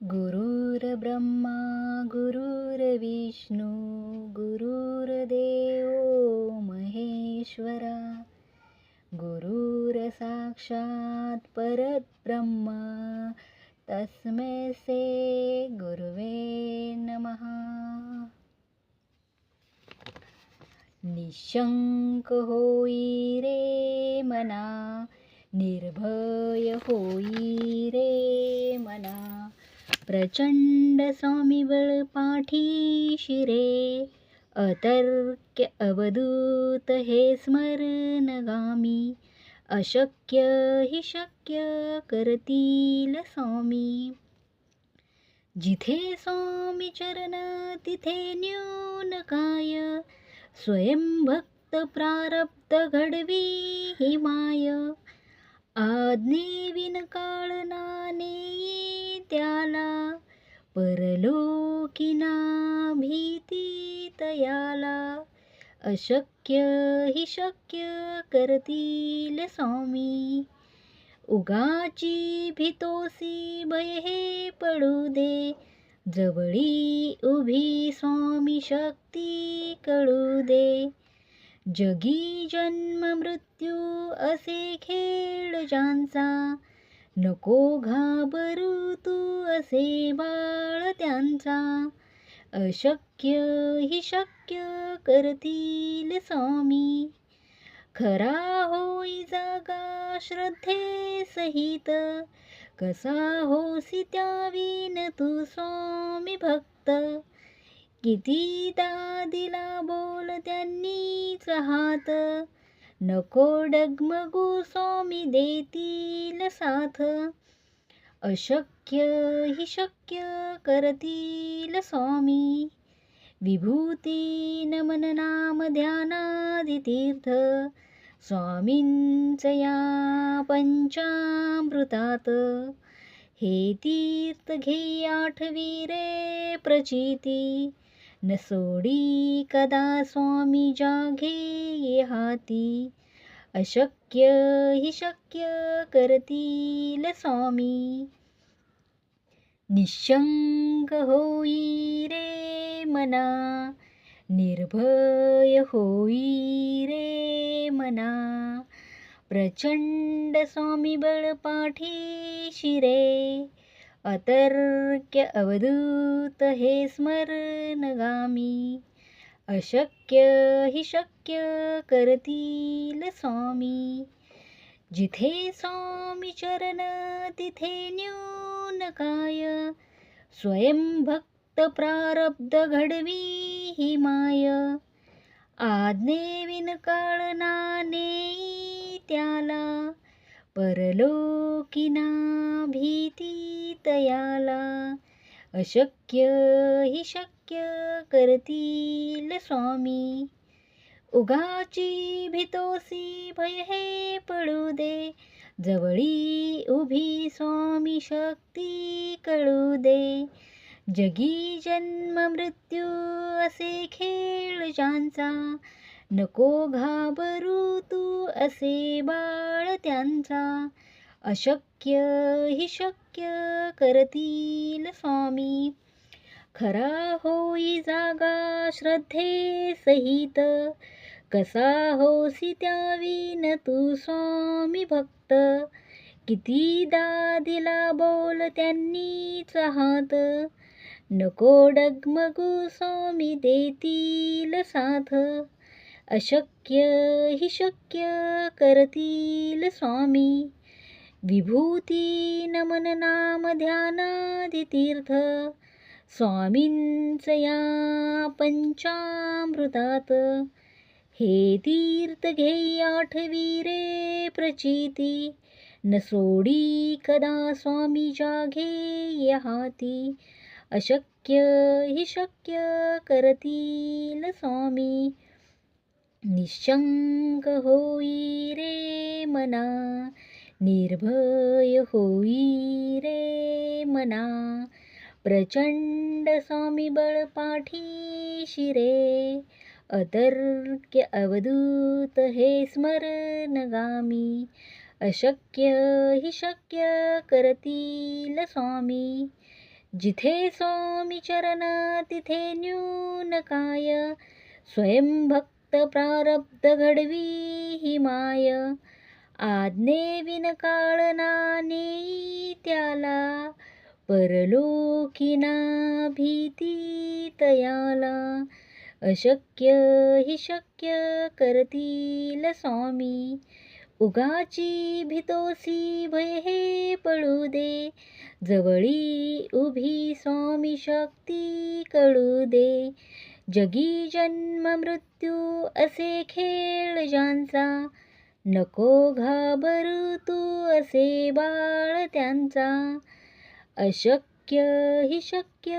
गुरुर्ब्रह्मा गुरुर्विष्णू गुरुर्देव महेश्वरा गुरुर्साक्षात् परब्रह्म तस्मै से गुरुवे नमः. निशंक होई रे मना, निर्भय होई रे मना, प्रचंड स्वामीबळ पाठीशी रे, अतर्क्य अवधूत हे स्मरणगामी, अशक्य हि शक्य करतील स्वामी. जिथे स्वामी चरण तिथे न्यून काय, स्वयं भक्त प्रारब्ध घडवी ही माय. आज्ञेविन काळ नाने त्याला, परलोकी ना भीती तयाला, अशक्य हि शक्य करतील स्वामी. उगाची भीतोसी भय हे पडू दे, जवळी उभी स्वामी शक्ती कळू दे. जगी जन्म मृत्यू असे खेळ ज्यांचा, नको घाबरू तू असे बाळ त्यांचा. अशक्य हि शक्य करतील स्वामी. खरा होई जागा श्रद्धे सहित, कसा होसी त्यावीन तू स्वामी भक्त. कितीदा दिला बोल त्यांनीच हात, नको डगमगू स्वामी देतील साथ. अशक्य हि शक्य करतील स्वामी. विभूती नमन नाम ध्यानादि तीर्थ, स्वामींच या पंचामृतात. हे तीर्थ घे आठवी रे प्रचिती, न सोडी कदा स्वामी जाघे ये हाती. अशक्य हि शक्य करतील स्वामी. निशंक होई रे मना, निर्भय होई रे मना, प्रचंड स्वामी बळ पाठीशी रे, अतर्क्य अवधूत हे स्मरणगामी. अशक्य हि शक्य करतील स्वामी. जिथे स्वामी चरण तिथे न्यून काय, स्वयं भक्त प्रारब्ध घडवी ही माय. आज्ञेविन काळ नाने त्याला, परलोकी ना भीती तयाला. अशक्य हि शक्य करतील स्वामी. उगाची भीतोसी भय हे पडू दे, जवळी उभी स्वामी शक्ती कळू दे. जगी जन्म मृत्यू असे खेळ ज्यांचा, नको घाबरू तू असे बाळ त्यांचा. अशक्य हि शक्य करतील स्वामी. खरा होई जागा श्रद्धे सहित, कसा होसी त्यावीन तू स्वामी भक्त. कितीदा दिला बोल त्यांनीच हात, नको डगमगू स्वामी देतील साथ. अशक्य हि शक्य करतील स्वामी. विभूती नमन नाम ध्यानादि तीर्थ, स्वामींच या पंचामृतात. हे तीर्थ घे आठवी रे प्रचिती, न सोडी कदा स्वामी जाघे ये हाती. अशक्य हि शक्य करतील स्वामी. निशंक होई रे मना, निर्भय होई रे मना, प्रचंड स्वामी बळ पाठीशी रे, अतर्क्य अवधूत हे स्मरणगामी. अशक्य हि शक्य करतील स्वामी. जिथे स्वामी चरण तिथे न्यून काय, स्वयं भक्त प्रारब्ध घडवी ही माय. आज्ञे विन काळना नेई त्याला, परलोकी ना भीती तयाला. अशक्य ही शक्य करतील स्वामी, उगाची भीतोसी भय हे पळू दे. जवळी उभी स्वामी शक्ती कळू दे. जगी जन्म मृत्यू असे खेळ ज्यांचा, नको घाबरू तू असे बाळ त्यांचा. अशक्य ही शक्य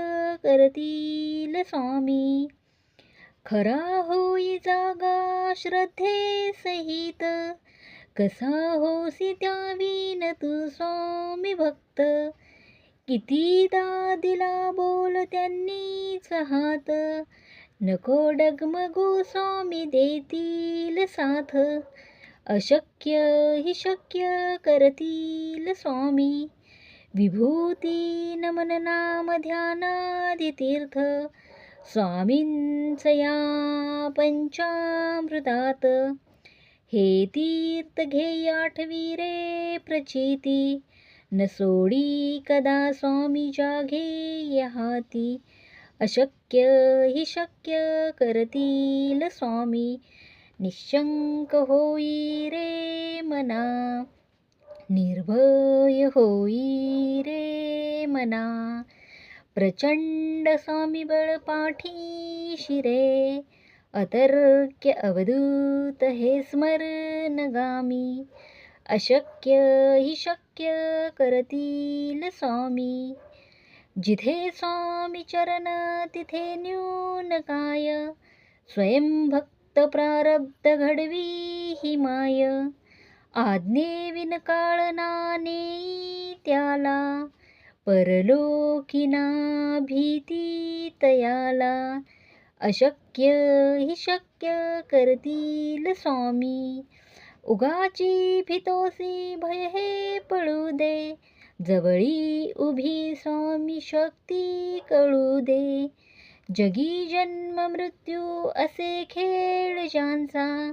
करतील स्वामी, खरा होई जागा श्रद्धे सहित. कसा होसी त्यावीन तू स्वामी भक्त, कितीदा दिला बोल त्यांनीच हात. नको डगमगू स्वामी देतील साथ, अशक्य ही शक्य करतील स्वामी. विभूती नमन नाम ध्यानादि तीर्थ, स्वामींच या पंचामृतात. हे तीर्थ घेई आठवी रे प्रचिती, न सोडी कदा स्वामीच्या घेई हाती. अशक्य ही शक्य करतील स्वामी, निशंक होई रे मना. निर्भय होई रे मना. प्रचंड स्वामी बळ पाठीशी रे, अतर्क्य अवधूत हे स्मरणगामी. अशक्य ही शक्य करतील स्वामी, जिथे स्वामी चरण तिथे न्यून काय. स्वयं भक्त प्रारब्ध घडवी ही माय. आज्ञे विन काळना नेई त्याला, परलोकी ना भीती तयाला. अशक्य ही शक्य करतील स्वामी, उगाची भीतोसी भय हे पळू दे. जवळी उभी स्वामी शक्ती कळू दे. जगी जन्म मृत्यू असे खेळ ज्यांचा,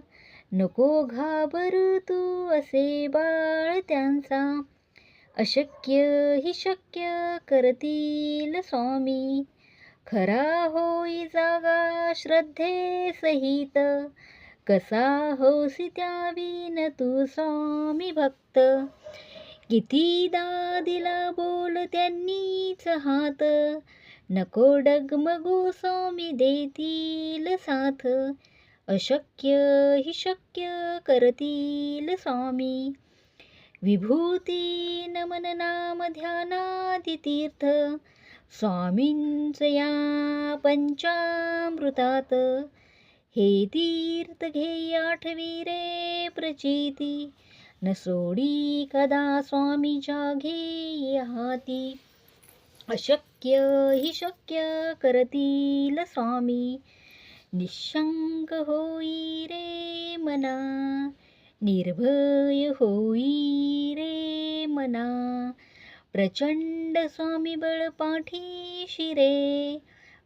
नको घाबरू तू असे बाळ त्यांचा. अशक्य ही शक्य करतील स्वामी, खरा होई जागा श्रद्धे सहित. कसा होसी त्यावीन तू स्वामी भक्त, कितीदा दिला बोल त्यांनीच हात. नको डगमगू स्वामी देतील साथ, अशक्य ही शक्य करतील स्वामी. विभूती नमन नाम ध्यानादि तीर्थ, स्वामींच या पंचामृतात. हे तीर्थ घेई आठवी रे प्रचिती, न सोडी कदा स्वामीच्या घेई हाती. अशक्य ही शक्य करतील स्वामी, निशंक होई रे मना. निर्भय होई रे मना. प्रचंड स्वामी बळ पाठीशी रे,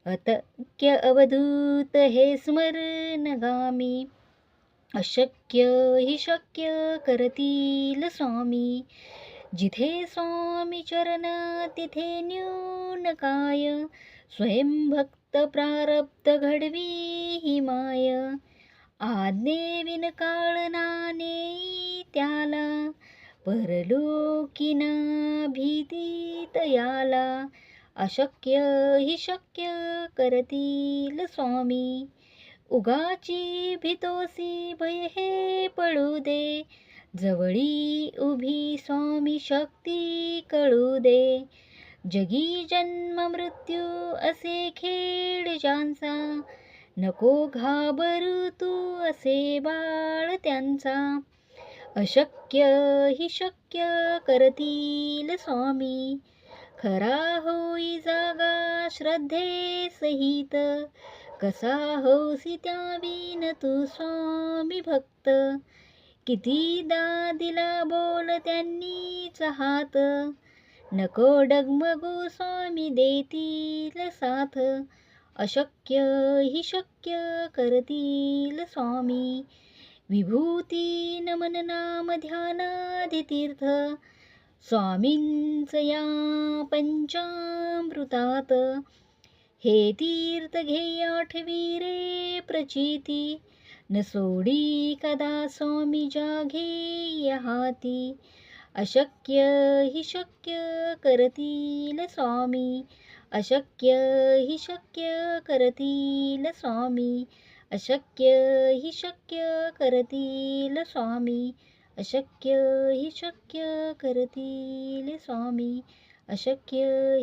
अतक्य अवधूत हे स्मरणगामी. अशक्य ही शक्य करतील स्वामी, जिथे स्वामी चरण तिथे न्यून काय. स्वयं भक्त प्रारब्ध घडवी ही माय. आज्ञे विन काळना नेई त्याला, परलोकी ना भीती तयाला. अशक्य ही शक्य करतील स्वामी, उगाची भीतोसी भय हे पळू दे. जवळी उभी स्वामी शक्ती कळू दे. जगी जन्म मृत्यू असे खेळ ज्यांचा, नको घाबरू तू असे बाळ त्यांचा. अशक्य ही शक्य करतील स्वामी, खरा होई जागा श्रद्धे सहित. कसा होसी त्यावीन तू स्वामी भक्त, कितीदा दिला बोल त्यांनीच हात. नको डगमगू स्वामी देतील साथ, अशक्य ही शक्य करतील स्वामी. विभूती नमन नाम ध्यानादि तीर्थ, स्वामींच या पंचामृतात. हे तीर्थ घेय आठवी रे प्रचिती, न सोडी कदा स्वामी जाघेय हाती. अशक्य ही शक्य करतील स्वामी, अशक्य ही शक्य करतील स्वामी, अशक्य ही शक्य करतील स्वामी, अशक्य ही शक्य करतील स्वामी, अशक्य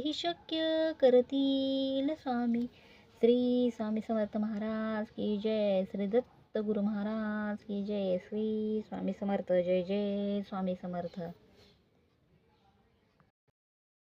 ही शक्य करतील स्वामी. श्री स्वामी समर्थ महाराज की जय. श्री दत्त गुरु महाराज की जय. श्री स्वामी समर्थ. जय जय स्वामी समर्थ.